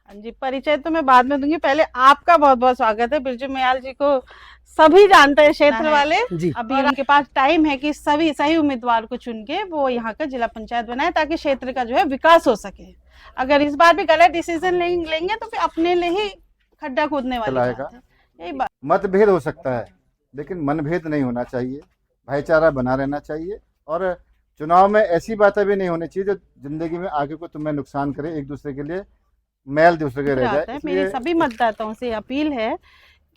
हाँ जी, परिचय तो मैं बाद में दूंगी। पहले आपका बहुत बहुत स्वागत है। बिरजू मयाल जी को सभी जानते हैं क्षेत्र वाले जी। अभी उनके पास टाइम है कि सभी सही उम्मीदवार को चुन के वो यहाँ का जिला पंचायत बनाए ताकि क्षेत्र का जो है विकास हो सके। अगर इस बार भी गलत डिसीजन लेंगे तो फिर अपने लिए ही खड्डा खोदने वाली बात है। यही बात। मतभेद हो सकता है लेकिन मनभेद नहीं होना चाहिए, भाईचारा बना रहना चाहिए और चुनाव में ऐसी बातें भी नहीं होनी चाहिए जो जिंदगी में आगे को तुम्हें नुकसान करे, एक दूसरे के लिए मैल दूसरे के रह जाए। मेरी सभी मतदाताओं से अपील है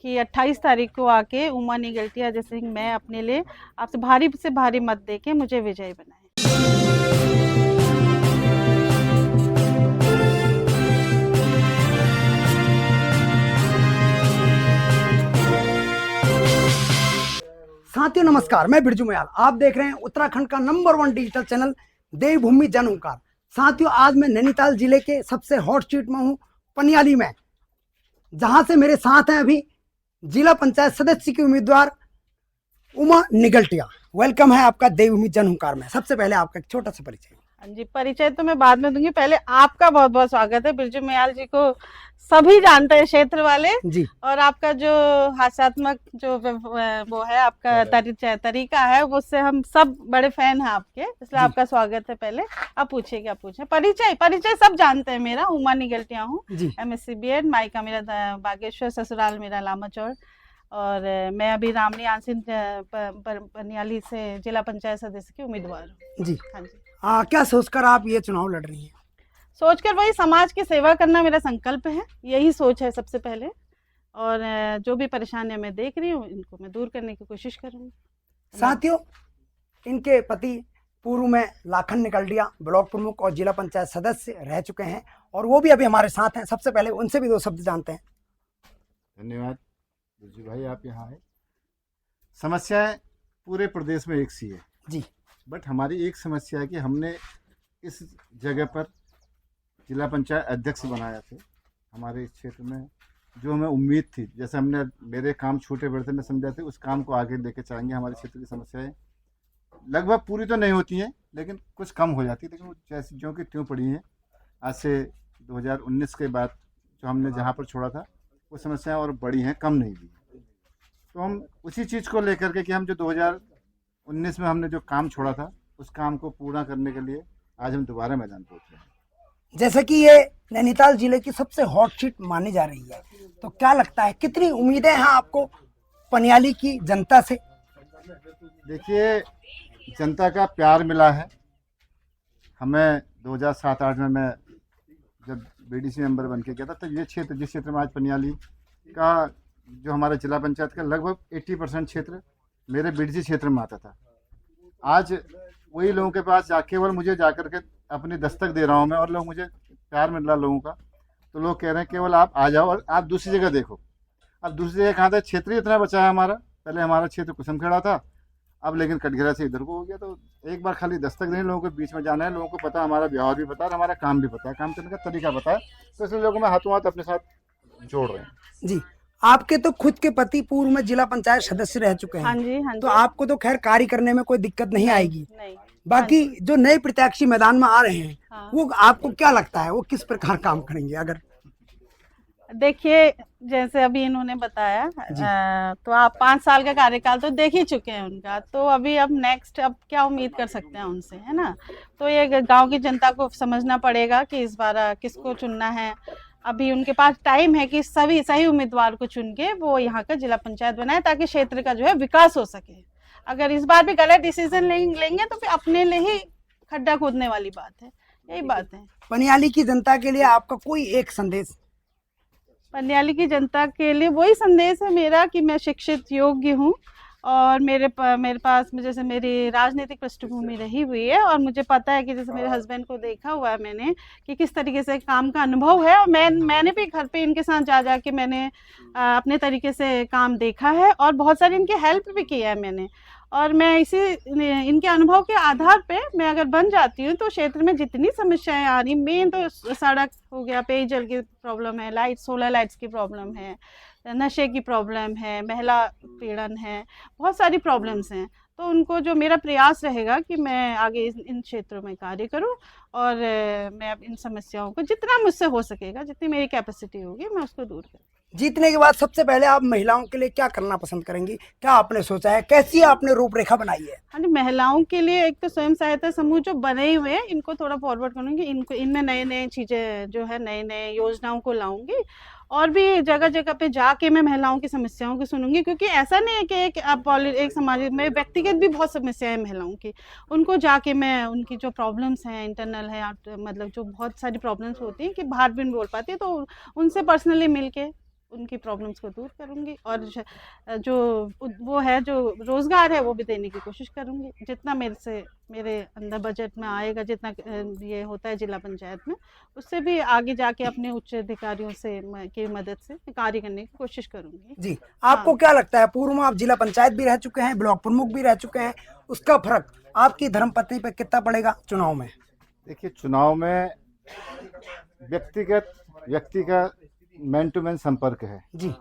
कि 28 तारीख को आके उमा निगलटिया जैसे मैं अपने लिए आपसे भारी से भारी मत देके मुझे विजयी बनाए। साथियों नमस्कार, मैं बिरजू मयाल। आप देख रहे हैं उत्तराखंड का नंबर 1 डिजिटल चैनल देवभूमि जन हुंकार। साथियों आज मैं नैनीताल जिले के सबसे हॉट सीट में हूं, पनियाली में, जहां से मेरे साथ हैं अभी जिला पंचायत सदस्य की उम्मीदवार उमा निगलटिया। वेलकम है आपका देवभूमि जन हुंकार में। सबसे पहले आपका एक छोटा सा परिचय। हाँ जी, परिचय तो मैं बाद में दूंगी। पहले आपका बहुत बहुत स्वागत है। बिरजू मयाल जी को सभी जानते हैं क्षेत्र वाले जी। और आपका जो हास्यात्मक जो वो है आपका तरीका है उससे हम सब बड़े फैन हैं आपके, इसलिए आपका स्वागत है। पहले आप पूछिए, क्या पूछे? परिचय सब जानते हैं मेरा। उमा निगलटिया हूँ, MSc BEd, मायका मेरा बागेश्वर, ससुराल मेरा लामाचौड़ और मैं अभी रामनी आंसिन पनियाली से जिला पंचायत सदस्य की उम्मीदवार हूँ। जी। हाँ जी। क्या सोचकर आप ये चुनाव लड़ रही हैं? सोचकर वही समाज की सेवा करना मेरा संकल्प है, यही सोच है सबसे पहले। और जो भी परेशानियां मैं देख रही हूँ इनको मैं दूर करने की कोशिश करूँगी। साथियों इनके पति पूर्व में लाखन निगलटिया ब्लॉक प्रमुख और जिला पंचायत सदस्य रह चुके हैं और वो भी अभी हमारे साथ हैं। सबसे पहले उनसे भी 2 शब्द जानते हैं। धन्यवाद बिरजू भाई, आप यहाँ आए। समस्याएं पूरे प्रदेश में एक सी है जी, बट हमारी एक समस्या है कि हमने इस जगह पर जिला पंचायत अध्यक्ष बनाया थे। हमारे इस क्षेत्र में जो हमें उम्मीद थी, जैसे हमने मेरे काम छोटे बड़े थे, मैं समझा थे उस काम को आगे लेके चलेंगे। हमारे क्षेत्र की समस्याएं लगभग पूरी तो नहीं होती हैं लेकिन कुछ कम हो जाती है, लेकिन वो जैसी ज्यों की त्यों पड़ी हैं। आज से 2019 के बाद जो हमने जहाँ पर छोड़ा था वो समस्याएं और बड़ी हैं, कम नहीं हुई। तो हम उसी चीज़ को लेकर के कि हम जो 2019 में हमने जो काम छोड़ा था उस काम को पूरा करने के लिए आज हम दोबारा मैदान पर उतरे हैं। जैसे कि ये नैनीताल जिले की सबसे हॉट सीट मानी जा रही है, तो क्या लगता है कितनी उम्मीदें हैं आपको पनियाली की जनता से? देखिए, जनता का प्यार मिला है हमें। 2007-8 में मैं जब BDC मेंबर बन के गया था, तो ये क्षेत्र जिस क्षेत्र में आज पनियाली का जो हमारा जिला पंचायत का लगभग 80% क्षेत्र मेरे BDC क्षेत्र में आता था। आज वही लोगों के पास केवल मुझे जाकर के अपनी दस्तक दे रहा हूँ मैं और लोग मुझे प्यार मिल रहा लोगों का। तो लोग कह रहे हैं केवल आप आ जाओ और आप दूसरी जगह देखो। अब दूसरी जगह कहाँ था? क्षेत्र ही इतना बचा है हमारा। पहले हमारा क्षेत्र कुसुमखेड़ा था, अब लेकिन कटघरा से इधर को हो गया। तो एक बार खाली दस्तक देने, लोगों के बीच में जाना है। लोगों को पता है, हमारा व्यवहार भी पता है और हमारा काम भी पता है, काम करने का तरीका पता है। तो इसलिए लोगों में हाथों हाथ अपने साथ जोड़ रहे हैं। जी, आपके तो खुद के पति पूर्व में जिला पंचायत सदस्य रह चुके हैं। हाँ जी, हाँ जी। तो आपको तो खैर कार्य करने में कोई दिक्कत नहीं आएगी। नहीं। बाकी जो नए प्रत्याशी मैदान में आ रहे हैं, हाँ। वो आपको क्या लगता है वो किस प्रकार काम करेंगे? अगर देखिए, जैसे अभी इन्होंने बताया तो आप 5 साल का कार्यकाल तो देख ही चुके हैं उनका, तो अभी अब नेक्स्ट अब क्या उम्मीद कर सकते हैं उनसे, है ना? तो ये गांव की जनता को समझना पड़ेगा कि इस बार किसको चुनना है। अभी उनके पास टाइम है कि सभी सही उम्मीदवार को चुन के वो यहाँ का जिला पंचायत बनाए ताकि क्षेत्र का जो है विकास हो सके। अगर इस बार भी गलत डिसीजन लेंगे तो फिर अपने लिए ही खड्डा खोदने वाली बात है। यही बात है। पनियाली की जनता के लिए आपका कोई एक संदेश? पनियाली की जनता के लिए वही संदेश है मेरा कि मैं शिक्षित योग्य हूँ और मेरे पास जैसे मेरी राजनीतिक पृष्ठभूमि रही हुई है और मुझे पता है कि जैसे मेरे हस्बैंड को देखा हुआ है मैंने कि किस तरीके से काम का अनुभव है और मैंने भी घर पे इनके साथ जा के मैंने अपने तरीके से काम देखा है और बहुत सारी इनकी हेल्प भी की है मैंने। और मैं इनके अनुभव के आधार पे मैं अगर बन जाती हूँ तो क्षेत्र में जितनी समस्याएं आ रही, मेन तो सड़क हो गया, पेयजल की प्रॉब्लम है, सोलर लाइट्स की प्रॉब्लम है, नशे की प्रॉब्लम है, महिला पीड़न है, बहुत सारी प्रॉब्लम्स हैं। तो उनको जो मेरा प्रयास रहेगा कि मैं आगे इन क्षेत्रों में कार्य करूं और मैं अब इन समस्याओं को जितना मुझसे हो सकेगा, जितनी मेरी कैपेसिटी होगी, मैं उसको दूर करूँ। जीतने के बाद सबसे पहले आप महिलाओं के लिए क्या करना पसंद करेंगी? क्या आपने सोचा है? कैसी आपने रूपरेखा बनाई है? हाँ जी, महिलाओं के लिए एक तो स्वयं सहायता समूह जो बने हुए हैं, इनको थोड़ा फॉरवर्ड करूँगी, इनको इनमें नए नए चीज़ें जो है, नए नए योजनाओं को लाऊंगी और भी जगह जगह पे जाके मैं महिलाओं की समस्याओं को सुनूंगी, क्योंकि ऐसा नहीं है कि एक समाज में व्यक्तिगत भी बहुत समस्याएं हैं महिलाओं की, उनको जाके मैं उनकी जो प्रॉब्लम्स हैं इंटरनल है, मतलब जो बहुत सारी प्रॉब्लम्स होती हैं कि बाहर भी नहीं बोल पाती है, तो उनसे पर्सनली मिलके उनकी प्रॉब्लम्स को दूर करूंगी और जो वो है, जो रोजगार है, वो भी देने की कोशिश करूंगी जितना मेरे अंदर बजट में आएगा, जितना ये होता है जिला पंचायत में, उससे भी आगे जाके अपने उच्च अधिकारियों से की मदद से कार्य करने की कोशिश करूंगी। जी, आपको क्या लगता है, पूर्व में आप जिला पंचायत भी रह चुके हैं, ब्लॉक प्रमुख भी रह चुके हैं, उसका फर्क आपकी धर्मपत्नी पे कितना पड़ेगा चुनाव में? देखिए, चुनाव में व्यक्ति का मैन टू मैन संपर्क है जी,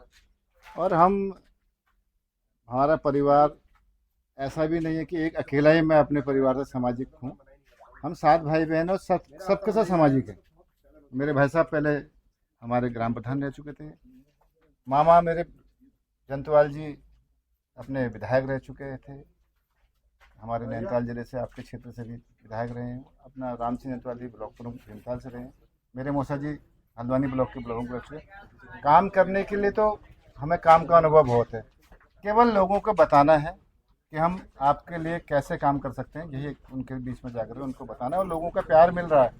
और हमारा परिवार ऐसा भी नहीं है कि एक अकेला ही मैं अपने परिवार से सामाजिक हूँ। हम 7 भाई बहन और सबके साथ सामाजिक हैं। मेरे भाई साहब पहले हमारे ग्राम प्रधान रह चुके थे, मामा मेरे जंतुवाल जी अपने विधायक रह चुके थे, हमारे नैनीताल जिले से, आपके क्षेत्र से भी विधायक रहे हैं, अपना राम सिंह जंतुवाल जी ब्लॉक प्रमुख नैनीताल से रहे हैं, मेरे मौसा जी हल्द्वानी ब्लॉक के ब्लॉक प्रमुख रहे। काम करने के लिए तो हमें काम का अनुभव बहुत है, केवल लोगों को बताना है कि हम आपके लिए कैसे काम कर सकते हैं, यही उनके बीच में जाकर उनको बताना है। और लोगों का प्यार मिल रहा है,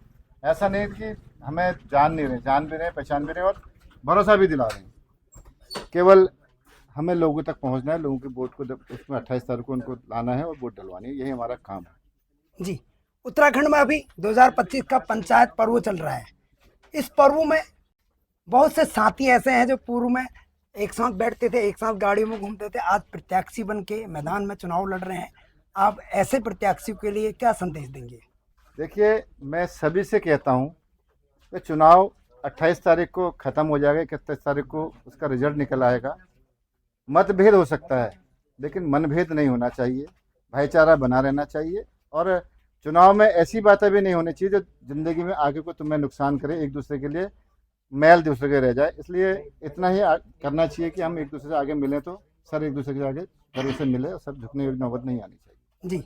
ऐसा नहीं कि हमें जान भी रहे हैं, पहचान भी रहे हैं और भरोसा भी दिला रहे हैं। केवल हमें लोगों तक पहुंचना है, लोगों के वोट को उसमें 28 तारीख को उनको लाना है और वोट डलवानी है, यही हमारा काम है। जी, उत्तराखंड में अभी 2025 का पंचायत पर्व चल रहा है। इस पर्व में बहुत से साथी ऐसे हैं जो पूर्व में एक साथ बैठते थे, एक साथ गाड़ियों में घूमते थे, आज प्रत्याशी बन के मैदान में चुनाव लड़ रहे हैं। आप ऐसे प्रत्याशियों के लिए क्या संदेश देंगे? देखिए, मैं सभी से कहता हूं कि चुनाव 28 तारीख को ख़त्म हो जाएगा, 31 तारीख को उसका रिजल्ट निकल आएगा। मतभेद हो सकता है लेकिन मनभेद नहीं होना चाहिए, भाईचारा बना रहना चाहिए और चुनाव में ऐसी बातें भी नहीं होनी चाहिए जो ज़िंदगी में आगे को तुम्हें नुकसान करे, एक दूसरे के लिए मैल दूसरे के रह जाए। इसलिए इतना ही करना चाहिए कि हम एक दूसरे से आगे मिलें तो सर एक दूसरे के आगे गर्व से मिले और सब झुकने की नौबत नहीं आनी चाहिए। जी,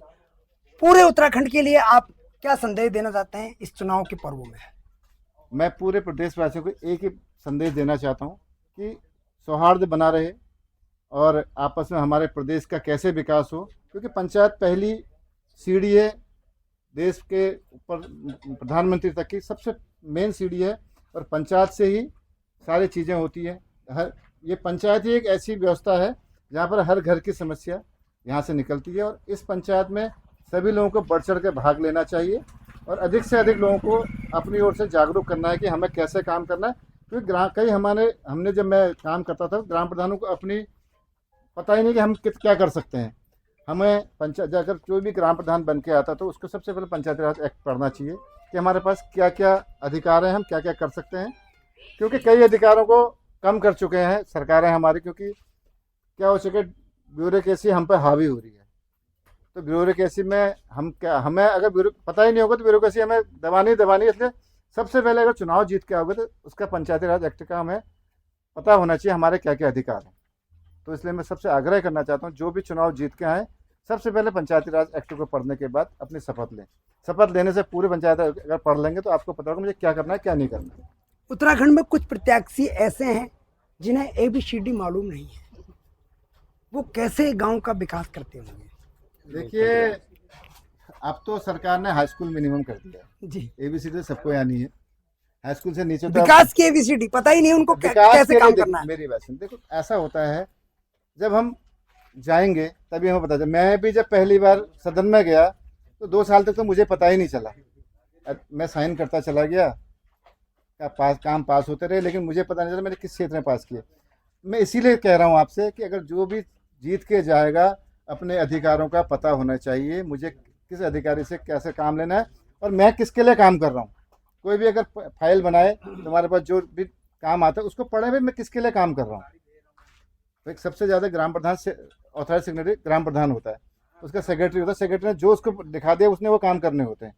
पूरे उत्तराखंड के लिए आप क्या संदेश देना चाहते हैं इस चुनाव के पर्व में? मैं पूरे प्रदेशवासियों को एक ही संदेश देना चाहता हूँ कि सौहार्द बना रहे और आपस में हमारे प्रदेश का कैसे विकास हो, क्योंकि पंचायत पहली सीढ़ी है देश के ऊपर, प्रधानमंत्री तक की सबसे मेन सीढ़ी है और पंचायत से ही सारी चीज़ें होती है। ये पंचायत ही एक ऐसी व्यवस्था है जहाँ पर हर घर की समस्या यहाँ से निकलती है और इस पंचायत में सभी लोगों को बढ़ चढ़ के भाग लेना चाहिए और अधिक से अधिक लोगों को अपनी ओर से जागरूक करना है कि हमें कैसे काम करना है। क्योंकि हमने जब मैं काम करता था ग्राम प्रधानों को अपनी पता ही नहीं कि हम क्या कर सकते हैं। हमें पंचायत अगर कोई भी ग्राम प्रधान बन के आता तो उसको सबसे पहले पंचायती राज एक्ट पढ़ना चाहिए कि हमारे पास क्या क्या अधिकार हैं, हम क्या क्या कर सकते हैं, क्योंकि कई अधिकारों को कम कर चुके हैं सरकारें हमारी, क्योंकि क्या हो सके ब्यूरोक्रेसी हम पर हावी हो रही है। तो ब्यूरोक्रेसी में हमें अगर पता ही नहीं होगा तो ब्यूरोक्रेसी हमें दबानी, इसलिए सबसे पहले अगर चुनाव जीत के आओगे तो उसका पंचायती राज एक्ट का हमें पता होना चाहिए हमारे क्या क्या अधिकार हैं। तो इसलिए मैं सबसे आग्रह करना चाहता हूँ जो भी चुनाव जीत के आए सबसे पहले पंचायती राज एक्ट को पढ़ने के बाद अपनी शपथ लें। शपथ लेने से पूरे पंचायत अगर पढ़ लेंगे तो आपको पता होगा मुझे क्या करना है क्या नहीं करना है। उत्तराखंड में कुछ प्रत्याशी ऐसे हैं जिन्हें ABCD मालूम नहीं है, वो कैसे गांव का विकास करते होंगे? देखिए, अब तो सरकार ने हाई स्कूल मिनिमम कर दिया जी, ABCD सबको यानी है, हाई स्कूल से नीचे विकास की ABCD पता ही नहीं उनको कैसे काम करना है। मेरी बात सुन, देखो ऐसा होता है जब हम जाएंगे तभी हमें पता चला। मैं भी जब पहली बार सदन में गया तो 2 साल तक तो मुझे पता ही नहीं चला, मैं साइन करता चला गया, काम पास होते रहे, लेकिन मुझे पता नहीं चला मैंने किस क्षेत्र में पास किए। मैं इसीलिए कह रहा हूँ आपसे कि अगर जो भी जीत के जाएगा अपने अधिकारों का पता होना चाहिए, मुझे किस अधिकारी से कैसे काम लेना है और मैं किसके लिए काम कर रहा हूँ। कोई भी अगर फाइल बनाए तुम्हारे पास जो भी काम आता है उसको पढ़े भी मैं किसके लिए काम कर रहा हूँ। तो एक सबसे ज़्यादा ग्राम प्रधान से ऑथराइज सिग्नेटरी ग्राम प्रधान होता है उसका सेक्रेटरी होता है, सेक्रेटरी ने जो उसको दिखा दिया उसने वो काम करने होते हैं।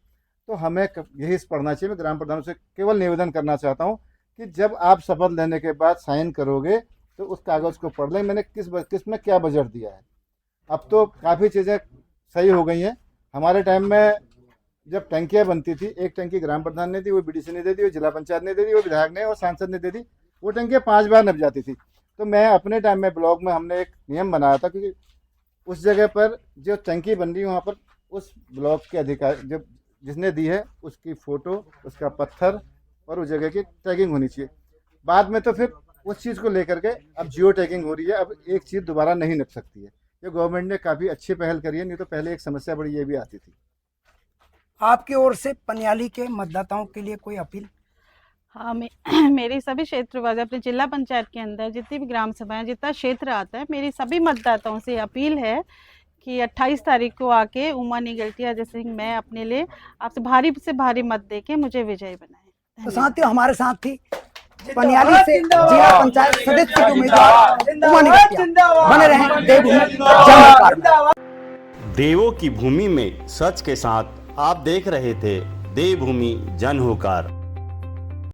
तो हमें यही पढ़ना चाहिए। मैं ग्राम प्रधानों से केवल निवेदन करना चाहता हूँ कि जब आप शपथ लेने के बाद साइन करोगे तो उस कागज़ को पढ़ लें, मैंने किस में क्या बजट दिया है। अब तो काफ़ी चीज़ें सही हो गई हैं। हमारे टाइम में जब टंकियाँ बनती थी, एक टंकी ग्राम प्रधान ने दी, वो बीडीसी ने दे दी, वो जिला पंचायत ने दे दी, वो विधायक ने और सांसद ने दे दी। वो टंकियाँ 5 बार नप जाती थी। तो मैं अपने टाइम में ब्लॉक में हमने एक नियम बनाया था, क्योंकि उस जगह पर जो टंकी बन रही है वहाँ पर उस ब्लॉक के अधिकारी जब जिसने दी है उसकी फ़ोटो, उसका पत्थर और उस जगह की टैगिंग होनी चाहिए। बाद में तो फिर उस चीज़ को लेकर के अब जियो टैगिंग हो रही है। अब एक चीज़ दोबारा नहीं नप सकती है। ये गवर्नमेंट ने काफ़ी अच्छी पहल करी है, नहीं तो पहले एक समस्या बड़ी ये भी आती थी। आपकी ओर से पनियाली के मतदाताओं के लिए कोई अपील? हाँ, मेरी सभी क्षेत्रवासी अपने जिला पंचायत के अंदर जितनी भी ग्राम सभाएं, जितना क्षेत्र आता है, मेरी सभी मतदाताओं से अपील है कि 28 तारीख को आके उमा निगलटिया जैसे मैं अपने लिए आपसे भारी से भारी मत देके मुझे विजयी बनाएं। तो साथियों, हमारे साथ थी पनियाली से जिला पंचायत सदस्य के उम्मीदवार उमा निगलटिया। बने रहें देवभूमि जनहुंकार। देवों की भूमि में सच के साथ आप देख रहे थे देवभूमि जनहुंकार।